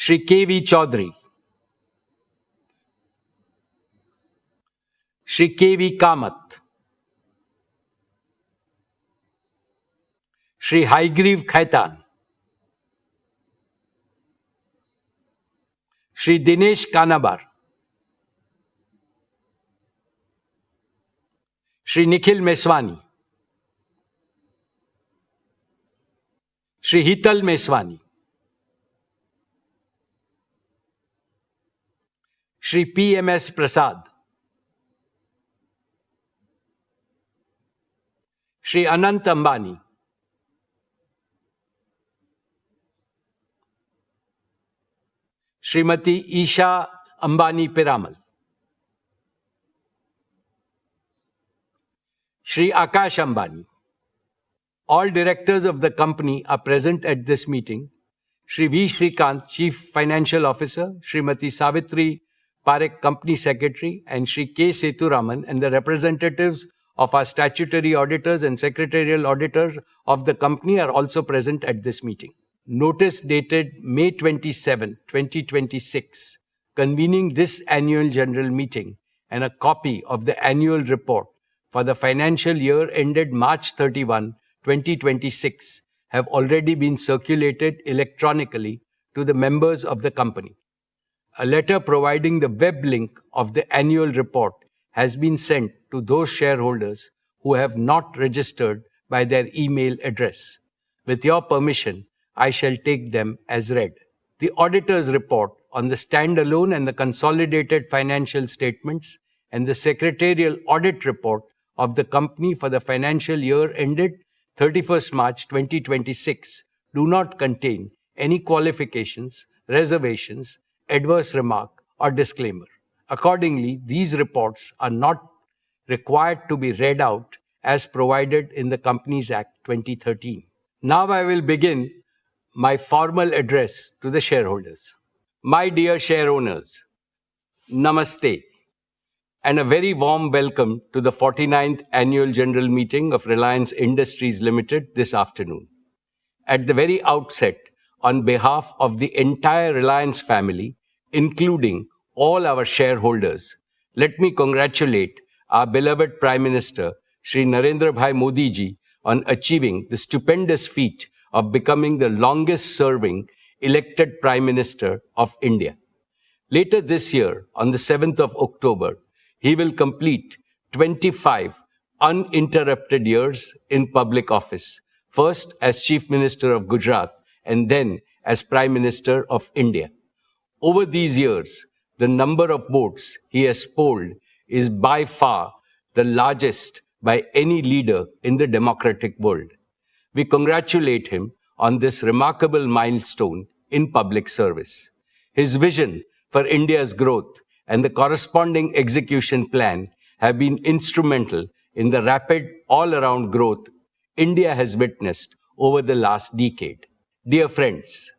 Shri K.V. Chaudhary, Shri K.V. Kamath, Shri Haigriv Khaitan, Shri Dinesh Kanabar, Shri Nikhil Meswani, Shri Hital Meswani, Shri P.M.S. Prasad, Shri Anant Ambani, Srimati Isha Ambani Piramal, Shri Akash Ambani. All directors of the company are present at this meeting. Shri V. Shrikant, Chief Financial Officer, Srimati Savitri Parekh, Company Secretary, and Shri K. Seturaman, and the representatives of our statutory auditors and secretarial auditors of the company are also present at this meeting. Notice dated May 27, 2026, convening this annual general meeting and a copy of the annual report for the financial year ended March 31, 2026 have already been circulated electronically to the members of the company. A letter providing the web link of the annual report has been sent to those shareholders who have not registered by their email address. With your permission, I shall take them as read. The auditor's report on the standalone and the consolidated financial statements and the secretarial audit report of the company for the financial year ended 31st March 2026 do not contain any qualifications, reservations, adverse remark, or disclaimer. Accordingly, these reports are not required to be read out as provided in the Companies Act 2013. Now I will begin my formal address to the shareholders. My dear share owners, Namaste, and a very warm welcome to the 49th Annual General Meeting of Reliance Industries Ltd. this afternoon. At the very outset, on behalf of the entire Reliance family, including all our shareholders, let me congratulate our beloved Prime Minister, Shri Narendra Bhai Modi ji, on achieving the stupendous feat of becoming the longest-serving elected Prime Minister of India. Later this year, on the 7th of October, he will complete 25 uninterrupted years in public office, first as Chief Minister of Gujarat and then as Prime Minister of India. Over these years, the number of votes he has polled is by far the largest by any leader in the democratic world. We congratulate him on this remarkable milestone in public service. His vision for India's growth and the corresponding execution plan have been instrumental in the rapid all-around growth India has witnessed over the last decade. Dear friends,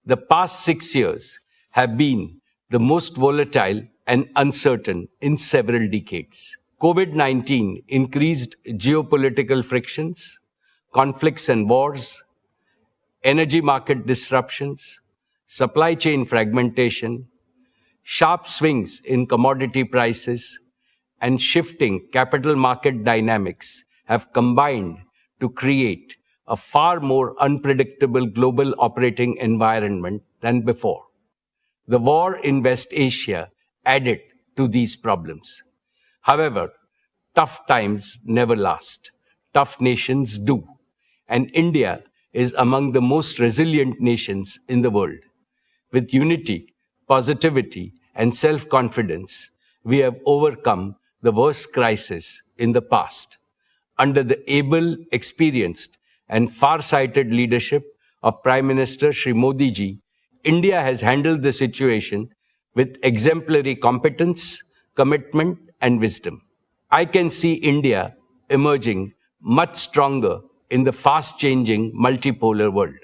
the past 6 years have been the most volatile and uncertain in several decades. COVID-19 increased geopolitical frictions, conflicts and wars, energy market disruptions, supply chain fragmentation, sharp swings in commodity prices, and shifting capital market dynamics have combined to create a far more unpredictable global operating environment than before. The war in West Asia added to these problems. However, tough times never last. Tough nations do. And India is among the most resilient nations in the world. With unity, positivity, and self-confidence, we have overcome the worst crisis in the past. Under the able, experienced, and far-sighted leadership of Prime Minister Shri Modi ji, India has handled the situation with exemplary competence, commitment, and wisdom. I can see India emerging much stronger in the fast-changing multipolar world.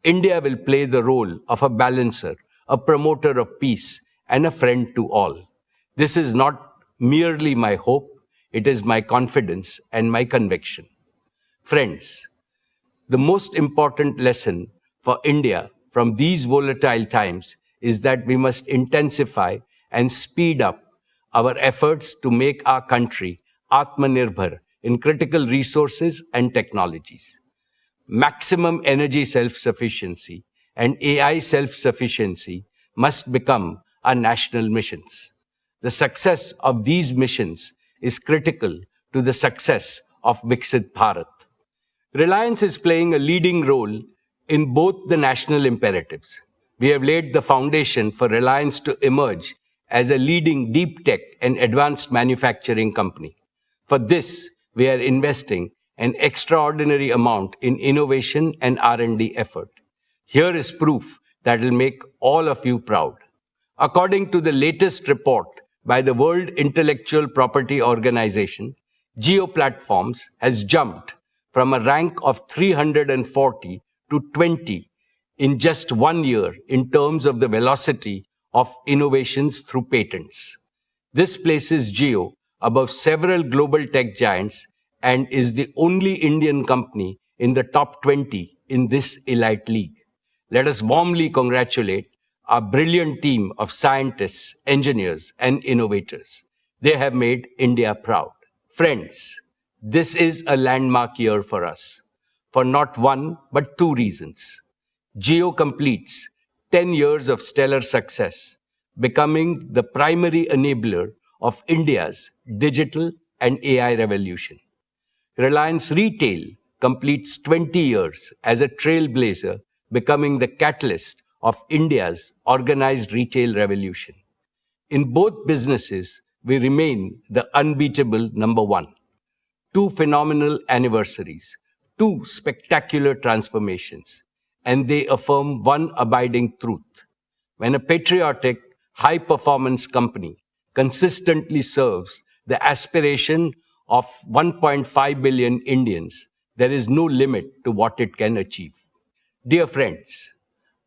India will play the role of a balancer, a promoter of peace, and a friend to all. This is not merely my hope, it is my confidence and my conviction. Friends, the most important lesson for India from these volatile times is that we must intensify and speed up our efforts to make our country Atmanirbhar in critical resources and technologies. Maximum energy self-sufficiency and AI self-sufficiency must become our national missions. The success of these missions is critical to the success of Viksit Bharat. Reliance is playing a leading role in both the national imperatives. We have laid the foundation for Reliance to emerge as a leading deep tech and advanced manufacturing company. For this, we are investing an extraordinary amount in innovation and R&D effort. Here is proof that will make all of you proud. According to the latest report by the World Intellectual Property Organization, Geo Platforms has jumped from a rank of 340 to 20 in just 1 year in terms of the velocity of innovations through patents. This places Geo above several global tech giants and is the only Indian company in the top 20 in this elite league. Let us warmly congratulate our brilliant team of scientists, engineers, and innovators. They have made India proud. Friends, this is a landmark year for us, for not one, but two reasons. Geo completes 10 years of stellar success, becoming the primary enabler of India's digital and AI revolution. Reliance Retail completes 20 years as a trailblazer, becoming the catalyst of India's organized retail revolution. In both businesses, we remain the unbeatable number one. Two phenomenal anniversaries, two spectacular transformations, and they affirm one abiding truth. When a patriotic, high-performance company consistently serves the aspiration of 1.5 billion Indians, there is no limit to what it can achieve. Dear friends,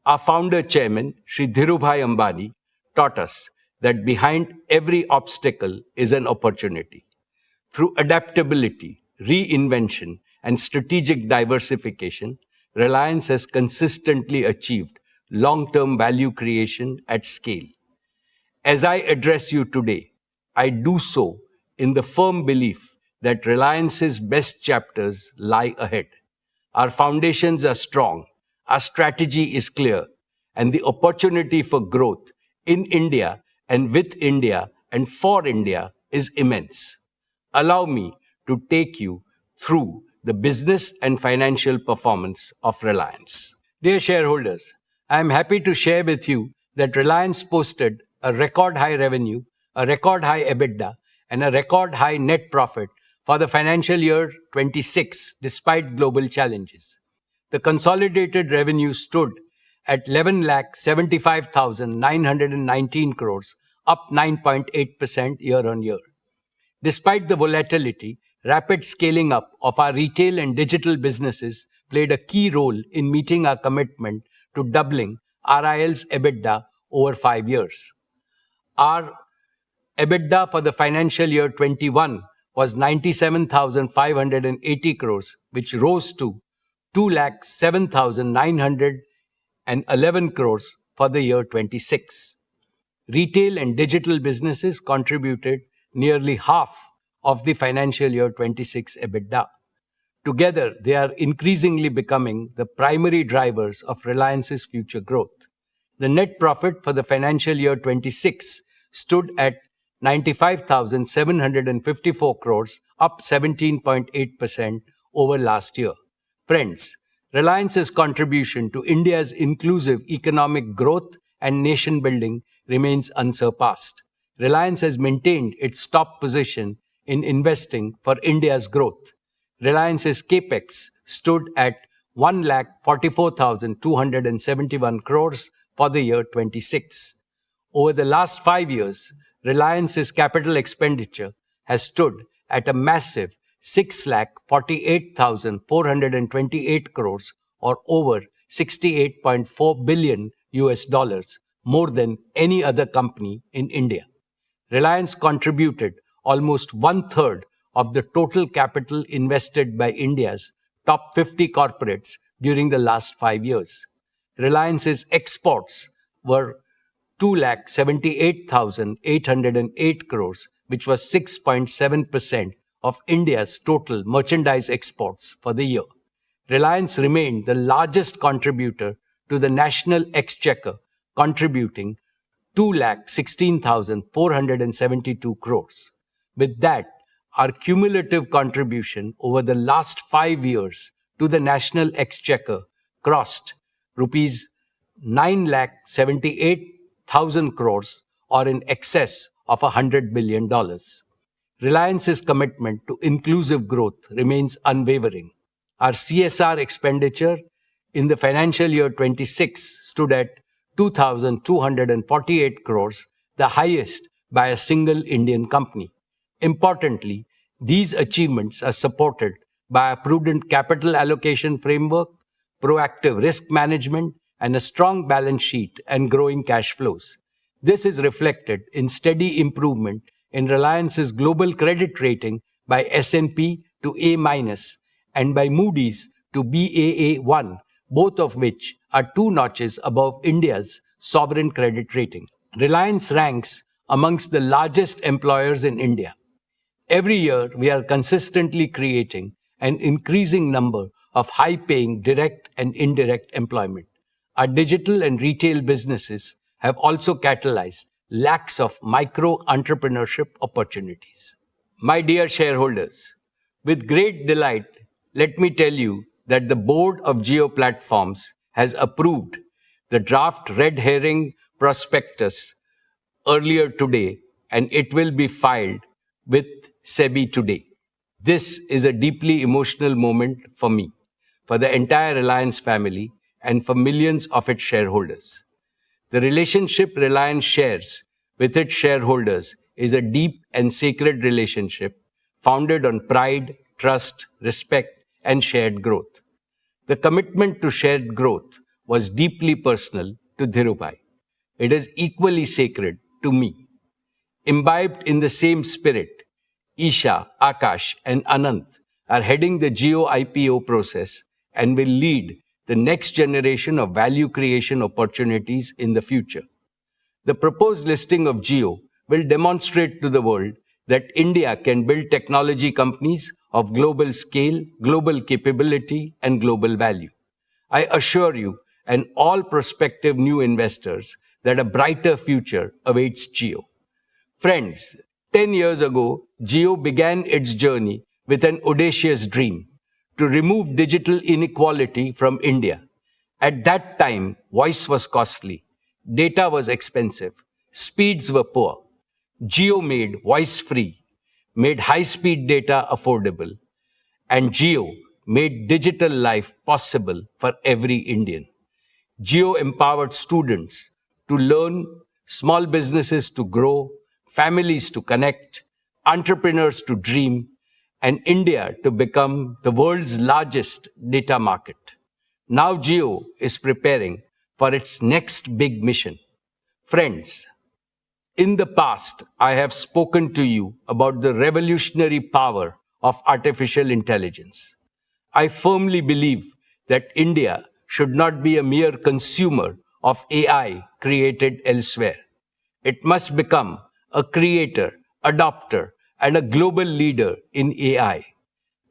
our founder chairman, Shri Dhirubhai Ambani, taught us that behind every obstacle is an opportunity. Through adaptability, reinvention, and strategic diversification, Reliance has consistently achieved long-term value creation at scale. As I address you today, I do so in the firm belief that Reliance's best chapters lie ahead. Our foundations are strong, our strategy is clear, and the opportunity for growth in India and with India and for India is immense. Allow me to take you through the business and financial performance of Reliance. Dear shareholders, I am happy to share with you that Reliance posted a record high revenue, a record high EBITDA, and a record high net profit for the financial year 26 despite global challenges. The consolidated revenue stood at 11,75,919 crores, up 9.8% year-on-year. Despite the volatility, rapid scaling up of our retail and digital businesses played a key role in meeting our commitment to doubling RIL's EBITDA over 5 years. Our EBITDA for the financial year 21 was 97,580 crores, which rose to 2,07,911 crores for the year 26. Retail and digital businesses contributed nearly half of the financial year 26 EBITDA. Together, they are increasingly becoming the primary drivers of Reliance's future growth. The net profit for the financial year 26 stood at 95,754 crores, up 17.8% over last year. Friends, Reliance's contribution to India's inclusive economic growth and nation building remains unsurpassed. Reliance has maintained its top position in investing for India's growth. Reliance's capex stood at 1,44,271 crores for the year 26. Over the last 5 years, Reliance's capital expenditure has stood at a massive 6,48,428 crores, or over $68.4 billion, more than any other company in India. Reliance contributed almost one-third of the total capital invested by India's top 50 corporates during the last 5 years. Reliance's exports were 2,78,808 crores, which was 6.7% of India's total merchandise exports for the year. Reliance remained the largest contributor to the national exchequer, contributing 2,16,472 crores. With that, our cumulative contribution over the last 5 years to the national exchequer crossed rupees 9,78,000 crores, or in excess of $100 billion. Reliance's commitment to inclusive growth remains unwavering. Our CSR expenditure in the financial year 26 stood at 2,248 crores, the highest by a single Indian company. Importantly, these achievements are supported by a prudent capital allocation framework, proactive risk management, and a strong balance sheet and growing cash flows. This is reflected in steady improvement in Reliance's global credit rating by S&P to A- and by Moody's to Baa1, both of which are 2 notches above India's sovereign credit rating. Reliance ranks amongst the largest employers in India. Every year, we are consistently creating an increasing number of high-paying direct and indirect employment. Our digital and retail businesses have also catalyzed lakhs of micro-entrepreneurship opportunities. My dear shareholders, with great delight, let me tell you that the board of Jio Platforms has approved the draft red herring prospectus earlier today, and it will be filed with SEBI today. This is a deeply emotional moment for me, for the entire Reliance family, and for millions of its shareholders. The relationship Reliance shares with its shareholders is a deep and sacred relationship founded on pride, trust, respect, and shared growth. The commitment to shared growth was deeply personal to Dhirubhai. It is equally sacred to me. Imbibed in the same spirit, Isha, Akash, and Anant are heading the Jio IPO process and will lead the next generation of value creation opportunities in the future. The proposed listing of Jio will demonstrate to the world that India can build technology companies of global scale, global capability, and global value. I assure you and all prospective new investors that a brighter future awaits Jio. Friends, 10 years ago, Jio began its journey with an audacious dream to remove digital inequality from India. At that time, voice was costly, data was expensive, speeds were poor. Jio made voice free, made high-speed data affordable, and Jio made digital life possible for every Indian. Jio empowered students to learn, small businesses to grow, families to connect, entrepreneurs to dream, and India to become the world's largest data market. Now Jio is preparing for its next big mission. Friends, in the past, I have spoken to you about the revolutionary power of artificial intelligence. I firmly believe that India should not be a mere consumer of AI created elsewhere. It must become a creator, adopter, and a global leader in AI.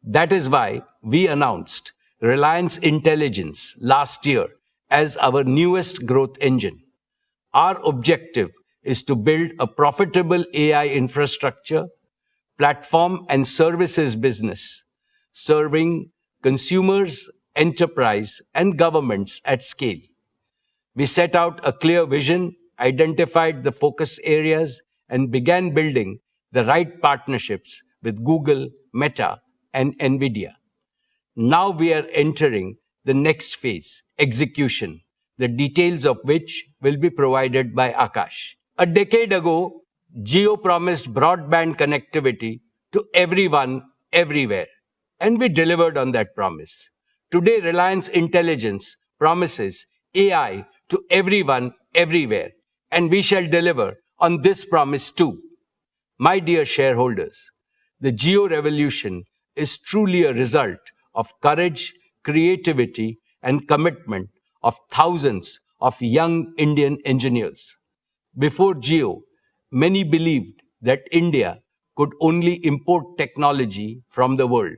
That is why we announced Reliance Intelligence last year as our newest growth engine. Our objective is to build a profitable AI infrastructure, platform, and services business, serving consumers, enterprise, and governments at scale. We set out a clear vision, identified the focus areas, and began building the right partnerships with Google, Meta, and NVIDIA. Now we are entering the next phase, execution, the details of which will be provided by Akash. A decade ago, Jio promised broadband connectivity to everyone, everywhere, and we delivered on that promise. Today, Reliance Intelligence promises AI to everyone, everywhere, and we shall deliver on this promise too. My dear shareholders, the Jio revolution is truly a result of courage, creativity, and commitment of thousands of young Indian engineers. Before Jio, many believed that India could only import technology from the world.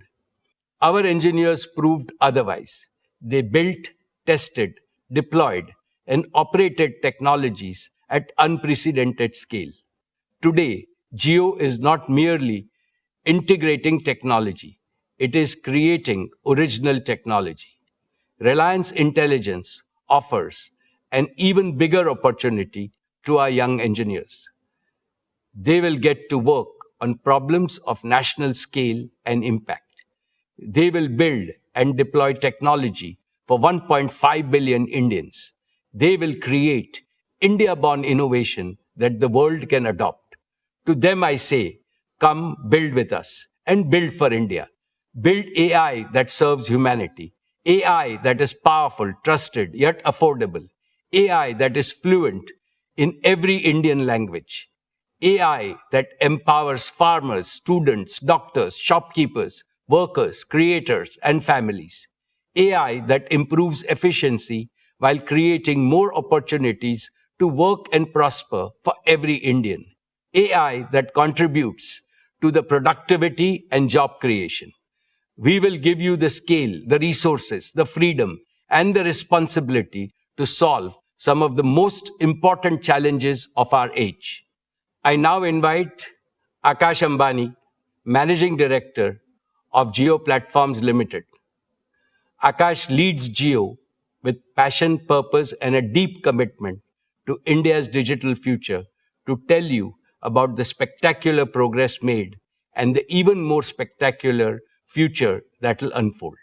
Our engineers proved otherwise. They built, tested, deployed, and operated technologies at unprecedented scale. Today, Jio is not merely integrating technology, it is creating original technology. Reliance Intelligence offers an even bigger opportunity to our young engineers. They will get to work on problems of national scale and impact. They will build and deploy technology for 1.5 billion Indians. They will create India born innovation that the world can adopt. To them, I say, come build with us and build for India. Build AI that serves humanity, AI that is powerful, trusted, yet affordable, AI that is fluent in every Indian language, AI that empowers farmers, students, doctors, shopkeepers, workers, creators, and families. AI that improves efficiency while creating more opportunities to work and prosper for every Indian. AI that contributes to the productivity and job creation. We will give you the scale, the resources, the freedom, and the responsibility to solve some of the most important challenges of our age. I now invite Akash Ambani, Managing Director of Jio Platforms Limited. Akash leads Jio with passion, purpose, and a deep commitment to India's digital future to tell you about the spectacular progress made and the even more spectacular future that will unfold.